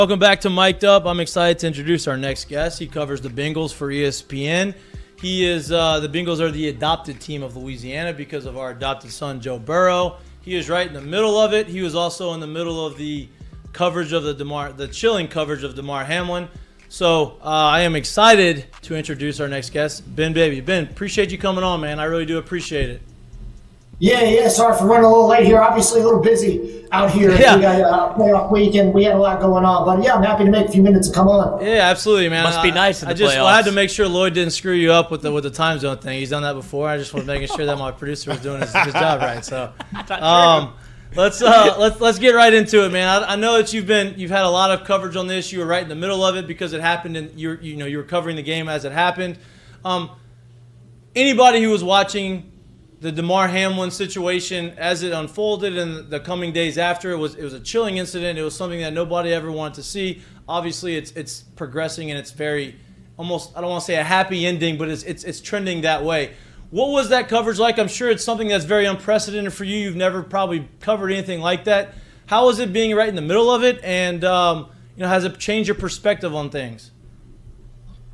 Welcome back to Mik'd Up. I'm excited to introduce our next guest. He covers the Bengals for ESPN. He is the Bengals are the adopted team of Louisiana because of our adopted son, Joe Burrow. He is right in the middle of it. He was also in the middle of the coverage of the chilling coverage of Damar Hamlin. So I am excited to introduce our next guest, Ben Baby. Ben, appreciate you coming on, man. I really do appreciate it. Yeah. Sorry for running a little late here. Obviously, a little busy out here. Yeah. We got playoff week, and we had a lot going on. But yeah, I'm happy to make a few minutes to come on. Yeah, absolutely, man. Must be nice in the playoffs. I had to make sure Lloyd didn't screw you up with the time zone thing. He's done that before. I just was making sure that my producer was doing his job right. So, let's get right into it, man. I know that you've had a lot of coverage on this. You were right in the middle of it because it happened, and you were covering the game as it happened. Anybody who was watching the Damar Hamlin situation as it unfolded in the coming days after, it was a chilling incident. It was something that nobody ever wanted to see. Obviously, it's progressing and it's very almost, I don't want to say a happy ending, but it's trending that way. What was that coverage like? I'm sure it's something that's very unprecedented for you. You've never probably covered anything like that. How was it being right in the middle of it? And has it changed your perspective on things?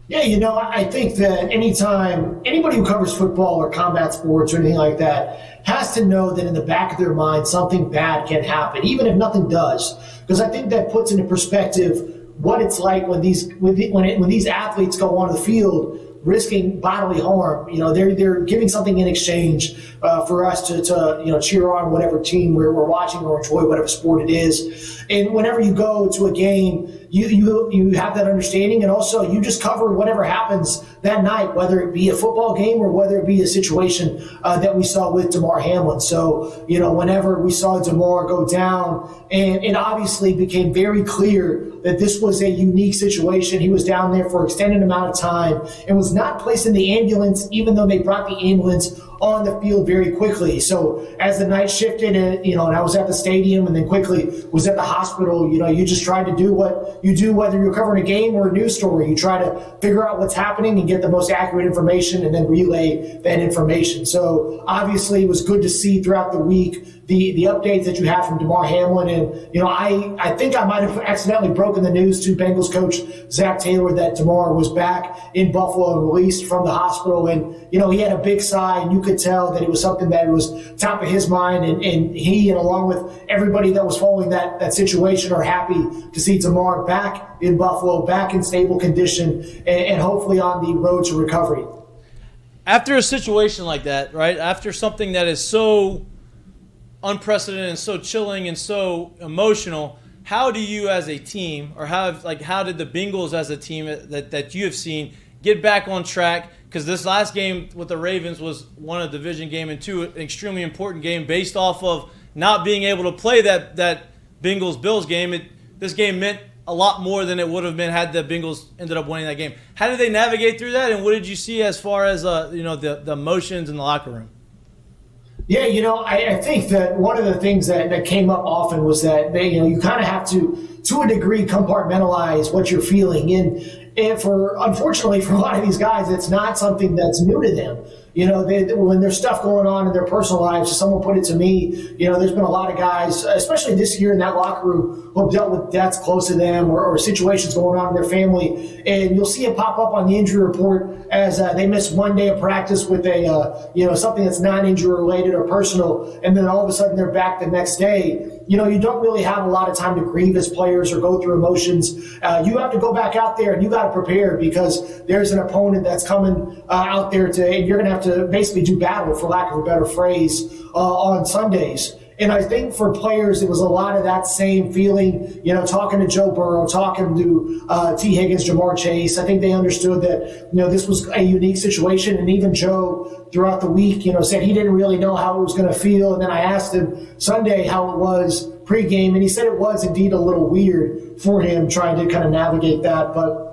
Yeah, I think that anytime anybody who covers football or combat sports or anything like that has to know that in the back of their mind something bad can happen, even if nothing does. Because I think that puts into perspective what it's like when these athletes go onto the field risking bodily harm. They're giving something in exchange for us to cheer on whatever team we're watching or enjoy whatever sport it is. And whenever you go to a game, you have that understanding, and also you just cover whatever happens that night, whether it be a football game or whether it be a situation that we saw with Damar Hamlin. So, whenever we saw Damar go down, and it obviously became very clear that this was a unique situation. He was down there for an extended amount of time and was not placed in the ambulance, even though they brought the ambulance on the field very quickly. So as the night shifted, and I was at the stadium and then quickly was at the hospital, you just try to do what you do, whether you're covering a game or a news story. You try to figure out what's happening and get the most accurate information and then relay that information. So obviously it was good to see throughout the week the updates that you had from Damar Hamlin. And, I think I might have accidentally broken the news to Bengals coach Zach Taylor that Damar was back in Buffalo and released from the hospital. And, he had a big sigh, and you could tell that it was something that was top of his mind. And he, and along with everybody that was following that situation, are happy to see Damar back in Buffalo, back in stable condition, and hopefully on the road to recovery. After a situation like that, right, after something that is so unprecedented and so chilling and so emotional, how do you as a team, or how did the Bengals as a team that you have seen get back on track? Because this last game with the Ravens was one, a division game, and two, an extremely important game based off of not being able to play that Bengals-Bills game. This game meant a lot more than it would have been had the Bengals ended up winning that game. How did they navigate through that, and what did you see as far as the emotions in the locker room? Yeah, I think that one of the things that came up often was that you kind of have to a degree, compartmentalize what you're feeling. And unfortunately for a lot of these guys, it's not something that's new to them. When there's stuff going on in their personal lives, someone put it to me, there's been a lot of guys, especially this year in that locker room, who have dealt with deaths close to them or situations going on in their family. And you'll see it pop up on the injury report as they miss one day of practice with something that's non-injury related or personal. And then all of a sudden they're back the next day. You don't really have a lot of time to grieve as players or go through emotions. You have to go back out there and you got to prepare, because there's an opponent that's coming out there and you're going to have to basically do battle, for lack of a better phrase, on Sundays. And I think for players, it was a lot of that same feeling, talking to Joe Burrow, talking to T. Higgins, Jamar Chase. I think they understood that, this was a unique situation. And even Joe, throughout the week, said he didn't really know how it was going to feel. And then I asked him Sunday how it was pregame, and he said it was indeed a little weird for him trying to kind of navigate that. But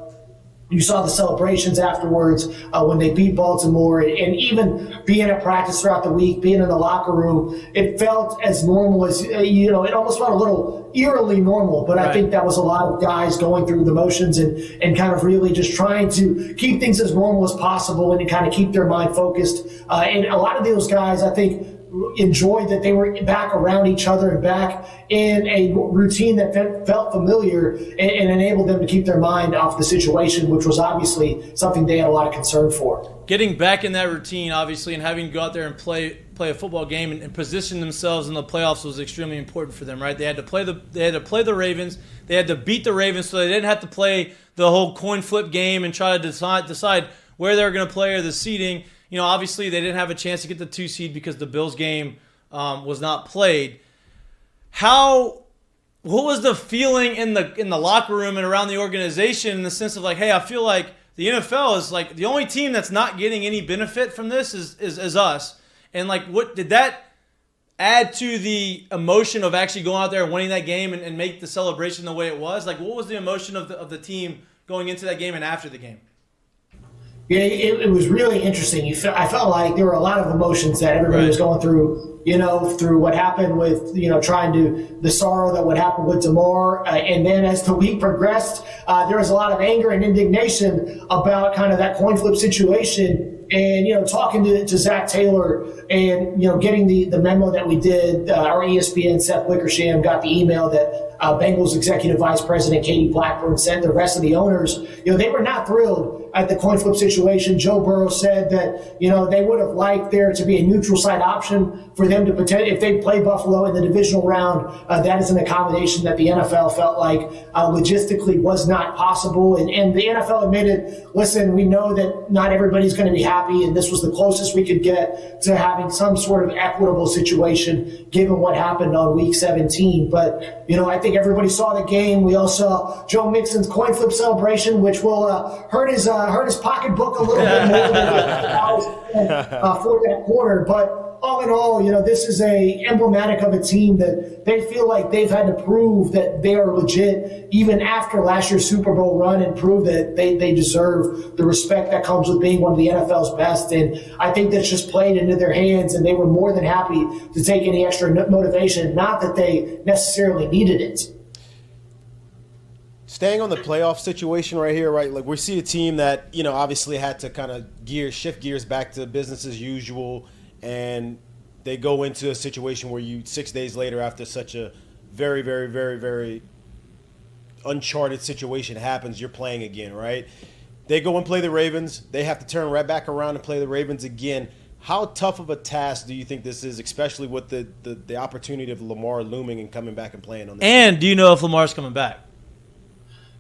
you saw the celebrations afterwards when they beat Baltimore, and even being at practice throughout the week, being in the locker room, it felt as normal as, it almost felt a little eerily normal. But right. I think that was a lot of guys going through the motions and kind of really just trying to keep things as normal as possible and to kind of keep their mind focused. And a lot of those guys, I think, enjoyed that they were back around each other and back in a routine that felt familiar and enabled them to keep their mind off the situation, which was obviously something they had a lot of concern for. Getting back in that routine, obviously, and having to go out there and play a football game and position themselves in the playoffs was extremely important for them, right? They had to play the Ravens. They had to beat the Ravens, so they didn't have to play the whole coin flip game and try to decide where they were going to play or the seeding. You know, obviously they didn't have a chance to get the 2 seed because the Bills game was not played. What was the feeling in the locker room and around the organization in the sense of like, hey, I feel like the NFL is like the only team that's not getting any benefit from this is us. And like, what did that add to the emotion of actually going out there and winning that game and make the celebration the way it was? Like, what was the emotion of the team going into that game and after the game? Yeah, it was really interesting. I felt like there were a lot of emotions that everybody was going through, through what happened with, the sorrow that would happen with DeMar. And then as the week progressed, there was a lot of anger and indignation about kind of that coin flip situation. And, talking to Zach Taylor and, getting the memo that we did, our ESPN, Seth Wickersham, got the email that Bengals Executive Vice President Katie Blackburn sent the rest of the owners. They were not thrilled at the coin flip situation. Joe Burrow said that, they would have liked there to be a neutral site option for them to potentially, if they play Buffalo in the divisional round, that is an accommodation that the NFL felt like logistically was not possible. And the NFL admitted, listen, we know that not everybody's going to be happy, and this was the closest we could get to having some sort of equitable situation given what happened on week 17. But, I think everybody saw the game. We all saw Joe Mixon's coin flip celebration, which will hurt his pocketbook a little bit more than for that quarter. But all in all, this is emblematic of a team that they feel like they've had to prove that they are legit even after last year's Super Bowl run and prove that they deserve the respect that comes with being one of the NFL's best. And I think that's just played into their hands, and they were more than happy to take any extra motivation, not that they necessarily needed it. Staying on the playoff situation right here, right? Like we see a team that, obviously had to kind of shift gears back to business as usual. And they go into a situation where 6 days later, after such a very, very, very, very uncharted situation happens, you're playing again, right? They go and play the Ravens. They have to turn right back around and play the Ravens again. How tough of a task do you think this is, especially with the opportunity of Lamar looming and coming back and playing on this And team? do you know if Lamar's coming back?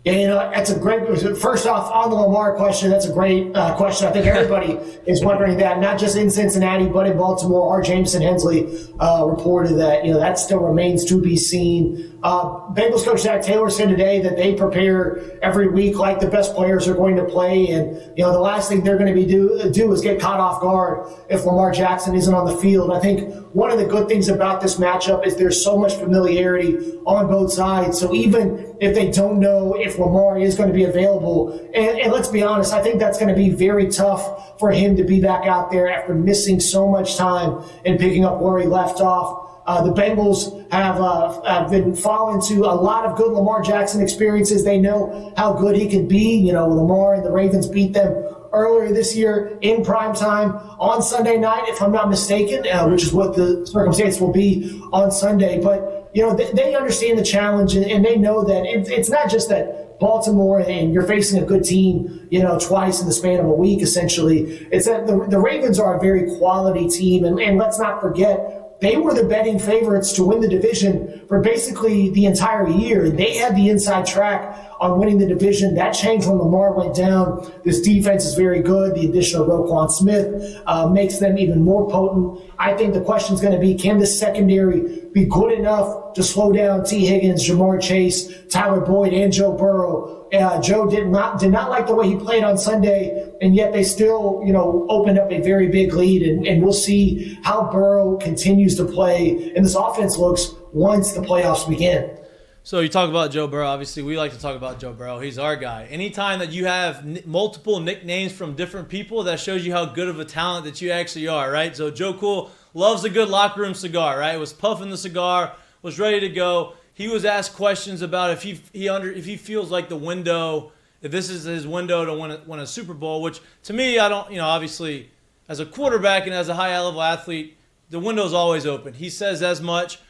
Yeah, that's a great – first off, on the Lamar question, that's a great question. I think everybody is wondering that, not just in Cincinnati but in Baltimore. Our Jameson Hensley reported that, that still remains to be seen. Bengals coach Zach Taylor said today that they prepare every week like the best players are going to play. And, the last thing they're going to do is get caught off guard if Lamar Jackson isn't on the field. I think one of the good things about this matchup is there's so much familiarity on both sides. So even if they don't know if Lamar is going to be available, and let's be honest, I think that's going to be very tough for him to be back out there after missing so much time and picking up where he left off. The Bengals have been falling to a lot of good Lamar Jackson experiences. They know how good he can be. Lamar and the Ravens beat them earlier this year in primetime on Sunday night, if I'm not mistaken, which is what the circumstance will be on Sunday. But, they understand the challenge, and they know that it's not just that Baltimore and you're facing a good team, twice in the span of a week, essentially. It's that the Ravens are a very quality team, and let's not forget, they were the betting favorites to win the division for basically the entire year. They had the inside track on winning the division. That changed when Lamar went down. This defense is very good. The addition of Roquan Smith makes them even more potent. I think the question is going to be, can the secondary be good enough to slow down T. Higgins, Jamar Chase, Tyler Boyd, and Joe Burrow? Joe did not like the way he played on Sunday, and yet they still, opened up a very big lead. And we'll see how Burrow continues to play and this offense looks once the playoffs begin. So you talk about Joe Burrow. Obviously, we like to talk about Joe Burrow. He's our guy. Anytime that you have multiple nicknames from different people, that shows you how good of a talent that you actually are, right? So Joe Cool loves a good locker room cigar, right? Was puffing the cigar, was ready to go. He was asked questions about if he feels like the window, if this is his window to win a Super Bowl, which to me, I don't, obviously as a quarterback and as a high-level athlete, the window's always open. He says as much.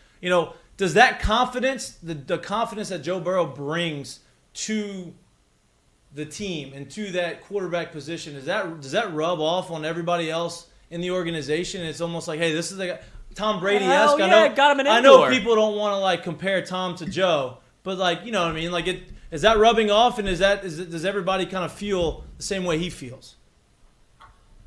Does that confidence, the confidence that Joe Burrow brings to the team and to that quarterback position, does that rub off on everybody else in the organization? It's almost like, hey, this is the guy. Tom Brady-esque. Got him an I indoor. know people don't want to compare Tom to Joe, but you know what I mean. Is that rubbing off, and does everybody kind of feel the same way he feels?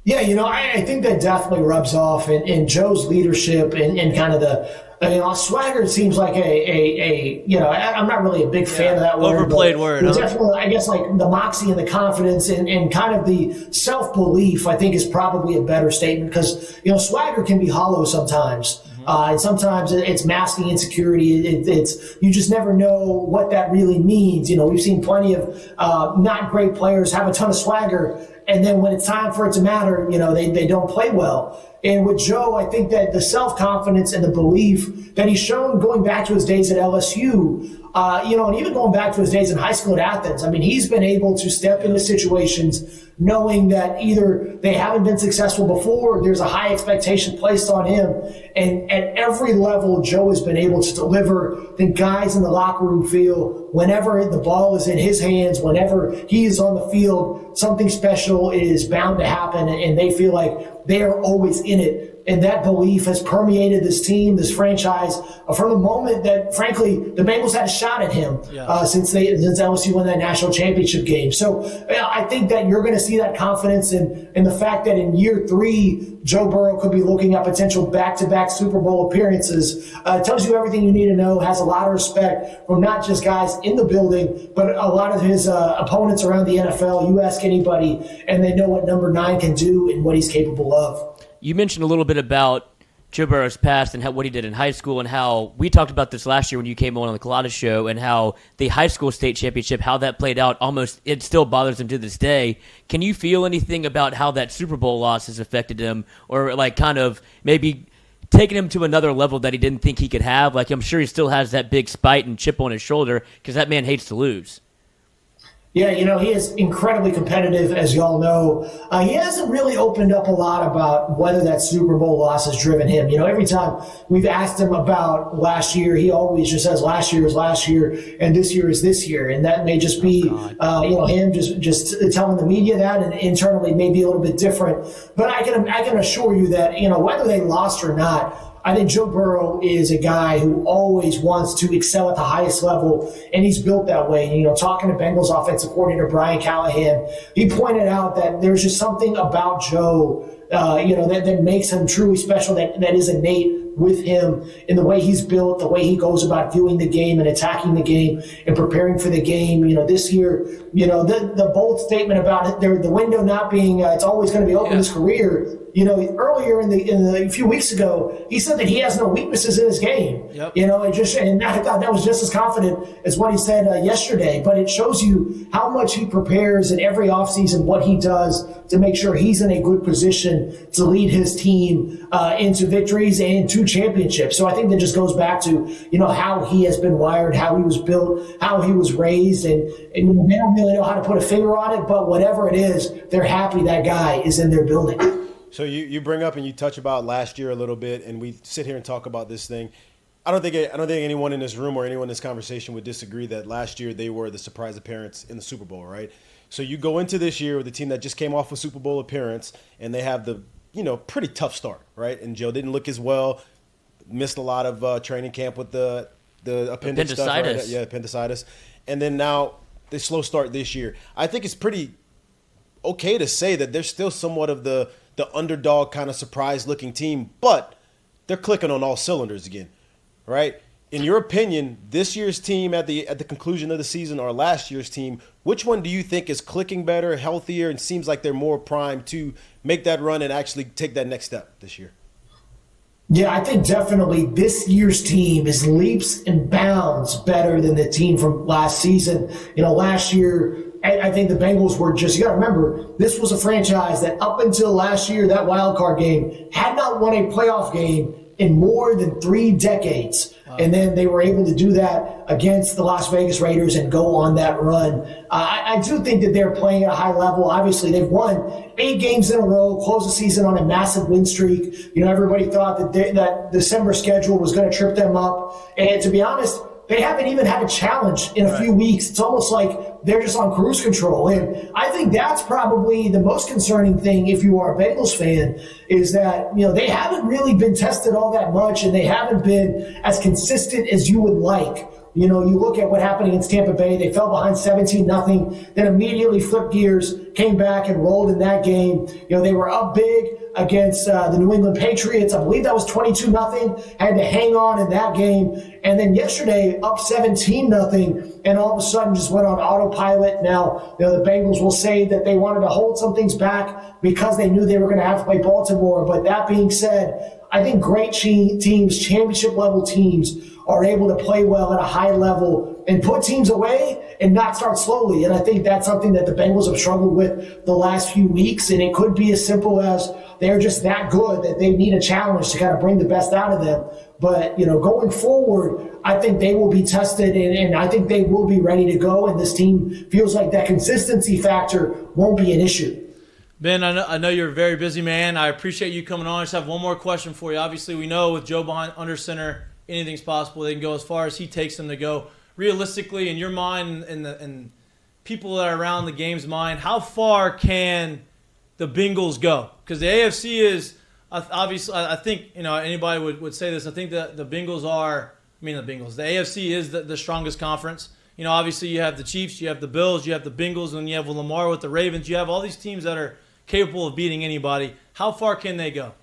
Yeah, I think that definitely rubs off in Joe's leadership and kind of swagger seems like I'm not really a big fan of that word. Overplayed word. Huh? Definitely, I guess, the moxie and the confidence and kind of the self-belief, I think, is probably a better statement because, swagger can be hollow sometimes. And sometimes it's masking insecurity. It's you just never know what that really means. We've seen plenty of not great players have a ton of swagger, and then when it's time for it to matter, they don't play well. And with Joe, I think that the self-confidence and the belief that he's shown going back to his days at LSU, and even going back to his days in high school at Athens, I mean, he's been able to step into situations knowing that either they haven't been successful before, or there's a high expectation placed on him. And at every level, Joe has been able to deliver. The guys in the locker room feel whenever the ball is in his hands, whenever he is on the field, something special is bound to happen, and they feel like they are always in it. And that belief has permeated this team, this franchise, from the moment that, frankly, the Bengals had a shot at him since LSU won that national championship game. So I think that you're going to see that confidence in the fact that in year 3, Joe Burrow could be looking at potential back-to-back Super Bowl appearances. Tells you everything you need to know, has a lot of respect from not just guys in the building, but a lot of his opponents around the NFL. You ask anybody, and they know what number 9 can do and what he's capable of. You mentioned a little bit about Joe Burrow's past and what he did in high school, and how we talked about this last year when you came on the Colada show, and how the high school state championship, how that played out, it still bothers him to this day. Can you feel anything about how that Super Bowl loss has affected him, or kind of maybe taking him to another level that he didn't think he could have? I'm sure he still has that big spite and chip on his shoulder because that man hates to lose. Yeah, he is incredibly competitive, as y'all know. He hasn't really opened up a lot about whether that Super Bowl loss has driven him. Every time we've asked him about last year, he always just says last year is last year and this year is this year. And that may just be, him just telling the media that, and internally may be a little bit different. But I can assure you that, whether they lost or not, I think Joe Burrow is a guy who always wants to excel at the highest level, and he's built that way. Talking to Bengals offensive coordinator Brian Callahan, he pointed out that there's just something about Joe, that makes him truly special, that is innate with him in the way he's built, the way he goes about viewing the game and attacking the game and preparing for the game. This year, the bold statement about it, the window not being, it's always going to be open his career. Earlier a few weeks ago, he said that he has no weaknesses in his game. Yep. And I thought that was just as confident as what he said yesterday. But it shows you how much he prepares in every offseason, what he does to make sure he's in a good position to lead his team into victories and to championships. So I think that just goes back to, how he has been wired, how he was built, how he was raised, and they don't really know how to put a finger on it, but whatever it is, they're happy that guy is in their building. So you bring up and you touch about last year a little bit, and we sit here and talk about this thing. I don't think anyone in this room or anyone in this conversation would disagree that last year they were the surprise appearance in the Super Bowl, right? So you go into this year with a team that just came off a Super Bowl appearance, and they have the pretty tough start, right? And Joe didn't look as well, missed a lot of training camp with the appendix stuff, right? Yeah, appendicitis, and then now the slow start this year. I think it's pretty okay to say that they're still somewhat of the underdog kind of surprise-looking team, but they're clicking on all cylinders again, right? In your opinion, this year's team at the conclusion of the season or last year's team, which one do you think is clicking better, healthier, and seems like they're more primed to make that run and actually take that next step this year? Yeah, I think definitely this year's team is leaps and bounds better than the team from last season. Last year, I think the Bengals were just, you got to remember, this was a franchise that up until last year, that wild card game, had not won a playoff game in more than 3 decades. Wow. And then they were able to do that against the Las Vegas Raiders and go on that run. I do think that they're playing at a high level. Obviously, they've won 8 games in a row, closed the season on a massive win streak. Everybody thought that that December schedule was going to trip them up. And to be honest, they haven't even had a challenge in a few weeks. It's almost like they're just on cruise control. And I think that's probably the most concerning thing if you are a Bengals fan is that, they haven't really been tested all that much and they haven't been as consistent as you would like. You look at what happened against Tampa Bay. They fell behind 17-0, then immediately flipped gears, came back and rolled in that game. They were up big against the New England Patriots. I believe that was 22-0. Had to hang on in that game. And then yesterday, up 17-0, and all of a sudden just went on autopilot. Now, the Bengals will say that they wanted to hold some things back because they knew they were going to have to play Baltimore. But that being said, I think great teams, championship-level teams, are able to play well at a high level and put teams away and not start slowly. And I think that's something that the Bengals have struggled with the last few weeks. And it could be as simple as they're just that good that they need a challenge to kind of bring the best out of them. But, going forward, I think they will be tested and I think they will be ready to go. And this team feels like that consistency factor won't be an issue. Ben, I know you're a very busy man. I appreciate you coming on. I just have one more question for you. Obviously, we know with Joe behind under center, anything's possible. They can go as far as he takes them to go. Realistically, in your mind and people that are around the game's mind, how far can the Bengals go? Because the AFC is obviously, I think anybody would say this. I think that the AFC is the strongest conference. Obviously you have the Chiefs, you have the Bills, you have the Bengals, and you have Lamar with the Ravens. You have all these teams that are capable of beating anybody. How far can they go?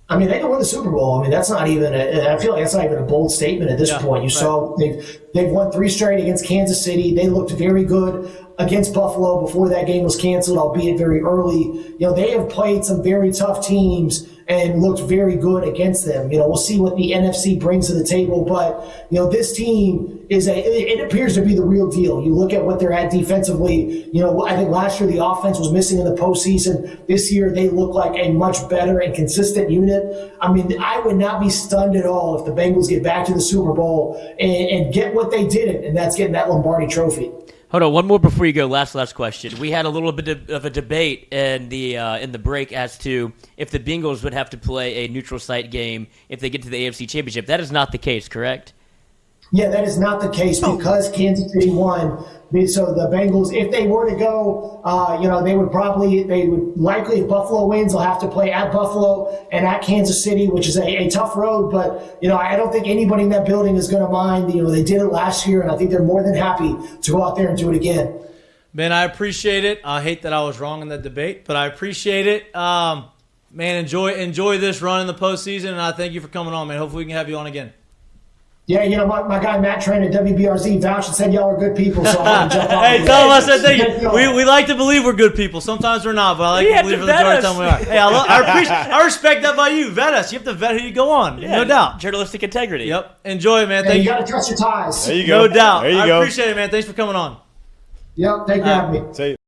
I mean, they can win the Super Bowl. I mean, that's not even I feel like that's not even a bold statement at this point. You saw they've won 3 straight against Kansas City. They looked very good against Buffalo before that game was canceled, albeit very early. They have played some very tough teams and looked very good against them. We'll see what the NFC brings to the table, but this team it appears to be the real deal. You look at what they're at defensively. I think last year the offense was missing in the postseason. This year they look like a much better and consistent unit. I mean, I would not be stunned at all if the Bengals get back to the Super Bowl and get what they did, and that's getting that Lombardi Trophy. Hold on, one more before you go. Last question. We had a little bit of a debate in the break as to if the Bengals would have to play a neutral site game if they get to the AFC Championship. That is not the case, correct? Yeah, that is not the case because Kansas City won. So the Bengals, if they were to go, they would likely, if Buffalo wins, they'll have to play at Buffalo and at Kansas City, which is a tough road. But, I don't think anybody in that building is going to mind. They did it last year, and I think they're more than happy to go out there and do it again. Ben, I appreciate it. I hate that I was wrong in that debate, but I appreciate it. Man, enjoy this run in the postseason, and I thank you for coming on, man. Hopefully we can have you on again. Yeah, my guy Matt Train at WBRZ vouched and said y'all are good people, so I'm going to jump on. Hey, tell him I said thank you. We like to believe we're good people. Sometimes we're not, but I like to believe for the majority of the time we are. Hey, I respect that by you. Vet us. You have to vet who you go on. Yeah, no doubt. Journalistic integrity. Yep. Enjoy it, man. Thank you. You got to trust your ties. There you go. No doubt. There you I go. appreciate it, man. Thanks for coming on. Yep. Thank you for having me.